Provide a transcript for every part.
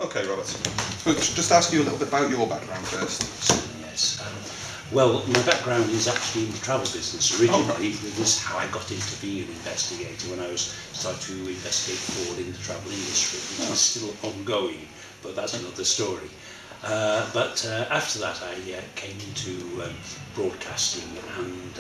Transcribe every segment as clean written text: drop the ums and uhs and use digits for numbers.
Okay, Robert. So just ask you a little bit about your background first. Yes. Well, my background is actually in the travel business. Originally, this is how I got into being an investigator when I was started to investigate fraud in the travel industry, which is still ongoing, but that's another story. But after that, I came into broadcasting and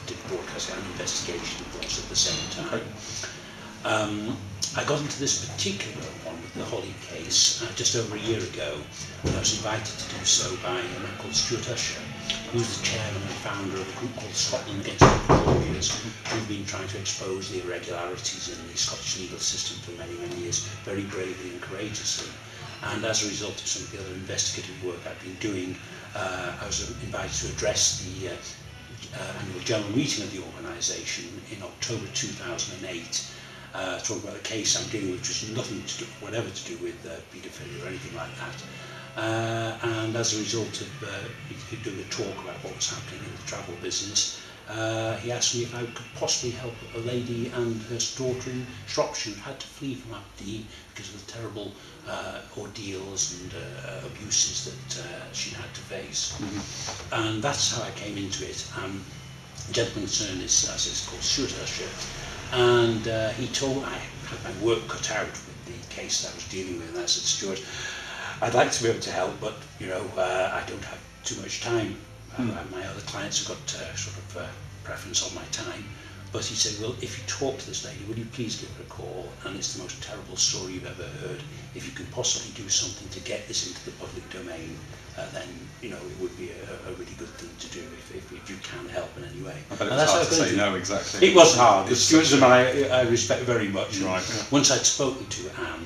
did broadcasting and investigation, of course, at the same time. I got into this particular one with the Hollie case just over a year ago, and I was invited to do so by a man called Truthjuice, who's the chairman and founder of a group called Scotland Against Lawyers, who've been trying to expose the irregularities in the Scottish legal system for many, many years, very bravely and courageously. And as a result of some of the other investigative work I've been doing, I was invited to address the annual general meeting of the organisation in October 2008, talking about the case I'm dealing with, which has nothing to do, whatever to do with paedophilia or anything like that. And as a result of doing a talk about what was happening in the travel business, he asked me if I could possibly help a lady and her daughter in Shropshire who had to flee from Aberdeen because of the terrible ordeals and abuses that she had to face. And that's how I came into it. The gentleman concerned is, as it's called, Truthjuice. And he told I had my work cut out with the case that I was dealing with, and I said, Stuart, I'd like to be able to help, but you know, I don't have too much time. My other clients have got sort of preference on my time. But he said, well, if you talk to this lady, would you please give her a call? And it's the most terrible story you've ever heard. If you can possibly do something to get this into the public domain, then you know it would be a really good thing to do if you can help in any way. I bet it was hard to say no, exactly. It was hard. The Stuart's and I respect very much. Right. Once I'd spoken to Anne,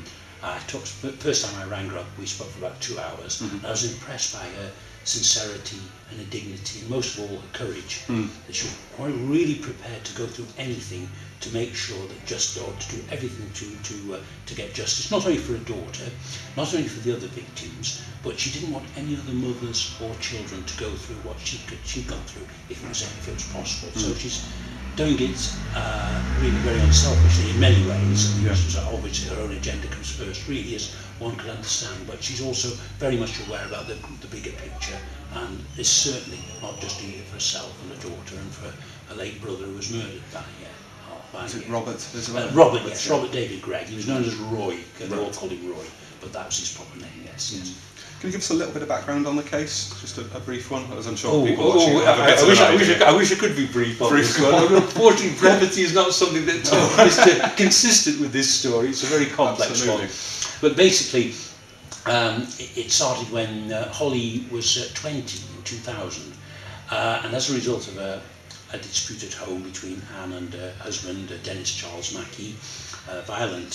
first time I rang her up, we spoke for about 2 hours. And I was impressed by her sincerity and her dignity, and most of all her courage. That she was really prepared to go through anything to make sure that to do everything to get justice, not only for her daughter, not only for the other victims, but she didn't want any other mothers or children to go through what she'd gone through if it was possible. So she's doing it really very unselfishly in many ways. Obviously her own agenda comes first, really, as one can understand, but she's also very much aware about the bigger picture, and is certainly not just doing it for herself and her daughter and for her late brother who was murdered by Is it Robert as well? Robert, yes, Robert David Greig. He was known as Roy, they all called him Roy, but that was his proper name, yes. Can you give us a little bit of background on the case? Just a brief one, as I'm sure people watching have a bit of an idea. I wish I could be brief on this one. Unfortunately, brevity is not something that is consistent with this story. It's a very complex one. But basically, it started when Hollie was 20 in 2000, and as a result of a dispute at home between Anne and her husband, Dennis Charles Mackey, violent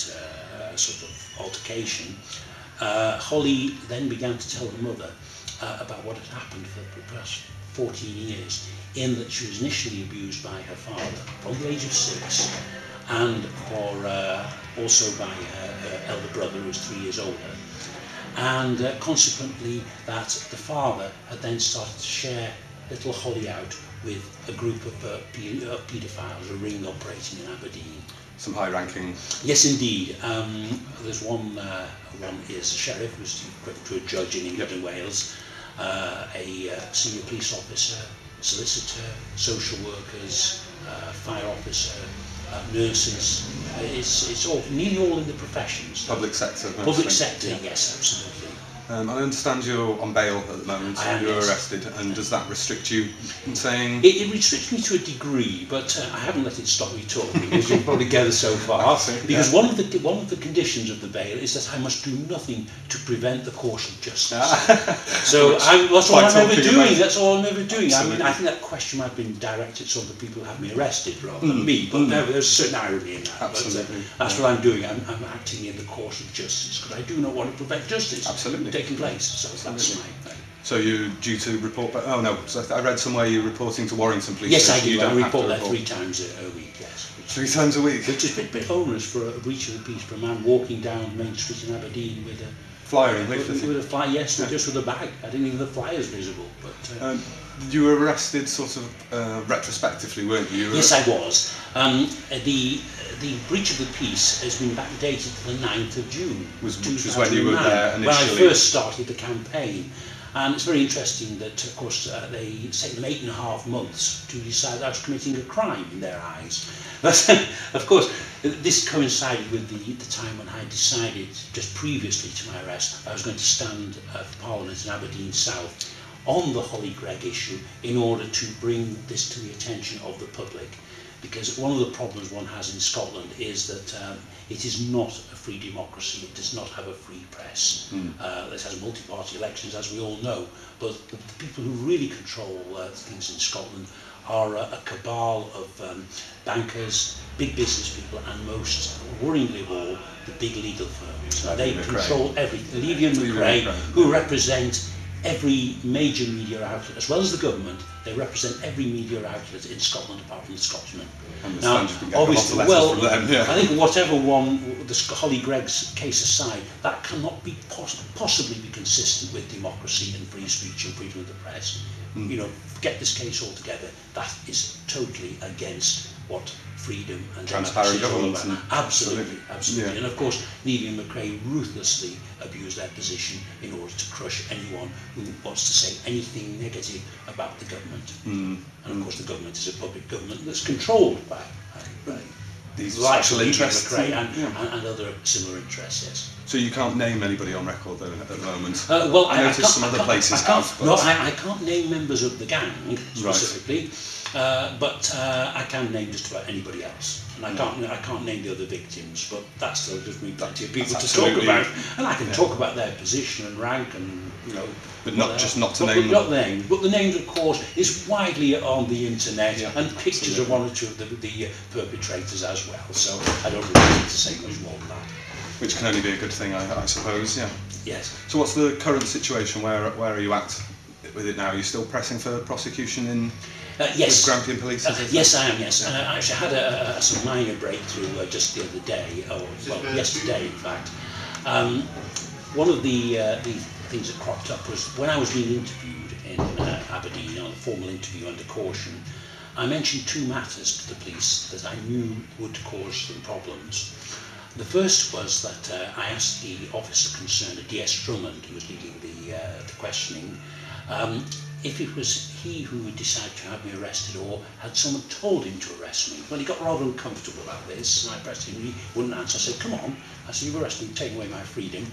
sort of altercation, Hollie then began to tell her mother about what had happened for the past 14 years, in that she was initially abused by her father from the age of 6, and also by her elder brother, who was 3 years older, and consequently that the father had then started to share little Hollie out with a group of paedophiles, a ring operating in Aberdeen. Some high-ranking. Yes, indeed. There's one is a sheriff, who's equivalent to a judge in England and Wales, a senior police officer, solicitor, social workers, fire officer, nurses. It's all nearly all in the professions. Public sector. Public sector, yes, absolutely. I understand you're on bail at the moment, and you're arrested, and does that restrict you in saying... It restricts me to a degree, but I haven't let it stop me talking, as you'll probably gather so far. Because one of the conditions of the bail is that I must do nothing to prevent the course of justice. So that's all I'm ever doing. That's all I'm ever doing. I mean, I think that question might have been directed to the people who have me arrested rather than me, but there's a certain irony in that. Absolutely. But that's what I'm doing. I'm acting in the course of justice, because I do not want to prevent justice. Absolutely. Taking place, so that's my thing. So you're due to report back? Oh no, so I read somewhere you're reporting to Warrington Police. Yes, I do. I report there 3 times a week. Yes. 3 times a week. Which is a bit onerous for a breach of the peace for a man walking down Main Street in Aberdeen with a flyer in leaflet. With a flyer, yes, just with a bag. I didn't even the flyers visible. But You were arrested sort of retrospectively, weren't you? Yes, I was. The breach of the peace has been backdated to the 9th of June. Which was when you were there initially? When I first started the campaign. And it's very interesting that, of course, they take them 8.5 months to decide I was committing a crime in their eyes. But, of course, this coincided with the time when I decided, just previously to my arrest, I was going to stand for Parliament in Aberdeen South on the Hollie Greig issue in order to bring this to the attention of the public. Because one of the problems one has in Scotland is that it is not a free democracy, it does not have a free press. It has multi-party elections, as we all know, but the people who really control things in Scotland are a cabal of bankers, big business people, and most worryingly of all, the big legal firms. They control everything. Levy and McRae, who represent every major media outlet, as well as the government. They represent every media outlet in Scotland apart from the Scotsman. Now, obviously, well, I think whatever the Hollie Greig's case aside, that cannot be possibly be consistent with democracy and free speech and freedom of the press. You know, forget this case altogether. That is totally against what freedom and transparent government. Absolutely. Yeah. And of course, Levy and McRae ruthlessly abuse their position in order to crush anyone who wants to say anything negative about the government. And of course, the government is a public government that's controlled by these special interests and other similar interests. Yes. So you can't name anybody on record though at the moment. Well, I noticed some other places have. No, I can't name members of the gang specifically. But I can name just about anybody else, and I can't name the other victims. But that still gives me plenty of people to talk about, and I can talk about their position and rank, and but not to name them. Not the names, but the names, of course, is widely on the internet, and pictures of one or two of the perpetrators as well. So I don't really need to say much more than that. Which can only be a good thing, I suppose. Yeah. Yes. So what's the current situation? Where are you at with it now? Are you still pressing for prosecution in? Yes. With Grampian Police? Yes, I am, yes. I actually had a sort of minor breakthrough just the other day, yesterday in fact. One of the things that cropped up was when I was being interviewed in Aberdeen, on a formal interview under caution, I mentioned two matters to the police that I knew would cause some problems. The first was that I asked the officer concerned, D.S. Drummond, who was leading the questioning, if it was he who would decide to have me arrested or had someone told him to arrest me. Well, he got rather uncomfortable about this, and I pressed him, he wouldn't answer. I said, come on. I said, you've arrested me, taken away my freedom.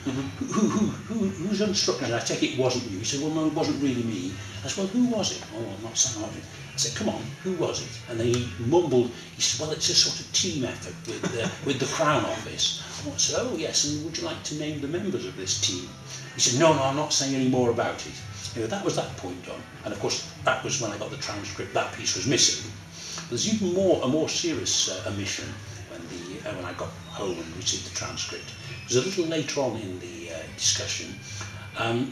Who's instructed? I take it wasn't you. He said, well, no, it wasn't really me. I said, well, who was it? Oh, I'm not saying it. I said, come on, who was it? And then he mumbled, he said, well, it's a sort of team effort with the Crown Office. I said, oh, yes, and would you like to name the members of this team? He said, no, I'm not saying any more about it. That was that point on, and of course that was when I got the transcript. That piece was missing. There's even a more serious omission when I got home and received the transcript. It was a little later on in the discussion.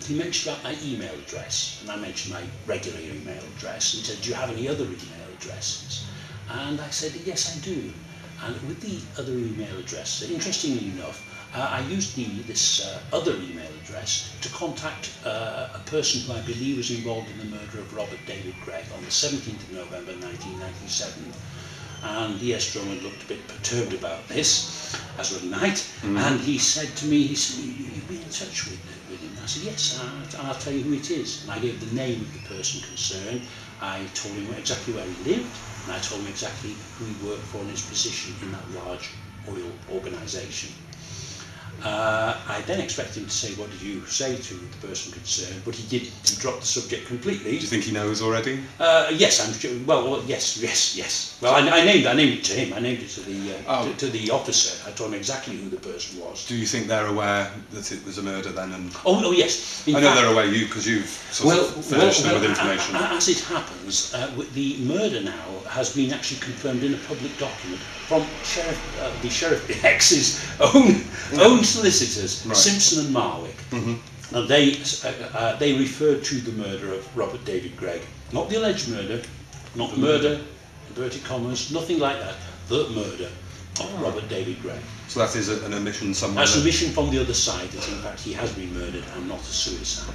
He mentioned about my email address, and I mentioned my regular email address, and he said, do you have any other email addresses? And I said, yes, I do. And with the other email address, interestingly enough, I used this other email address to contact a person who I believe was involved in the murder of Robert David Greig on the 17th of November 1997. And D.S. Drummond looked a bit perturbed about this, as would Knight, and he said to me, you've been in touch with him? I said, yes, I'll tell you who it is. And I gave the name of the person concerned. I told him exactly where he lived, and I told him exactly who he worked for and his position in that large oil organisation. I then expected him to say, what did you say to the person concerned? But he didn't. He dropped the subject completely. Do you think he knows already? Yes, I'm sure. Well, yes. Well, I named it to him. I named it to the officer. I told him exactly who the person was. Do you think they're aware that it was a murder then? And oh yes. I know they're aware because you've sort of furnished them with information. As it happens, the murder now has been actually confirmed in a public document from the Sheriff X's own solicitors, right. Simpson and Marwick. And they referred to the murder of Robert David Greig, not the alleged murder, not the murder, inverted commas, nothing like that, the murder of Robert David Greig. So that is an omission somewhere? That's an omission from the other side, that in fact he has been murdered and not a suicide.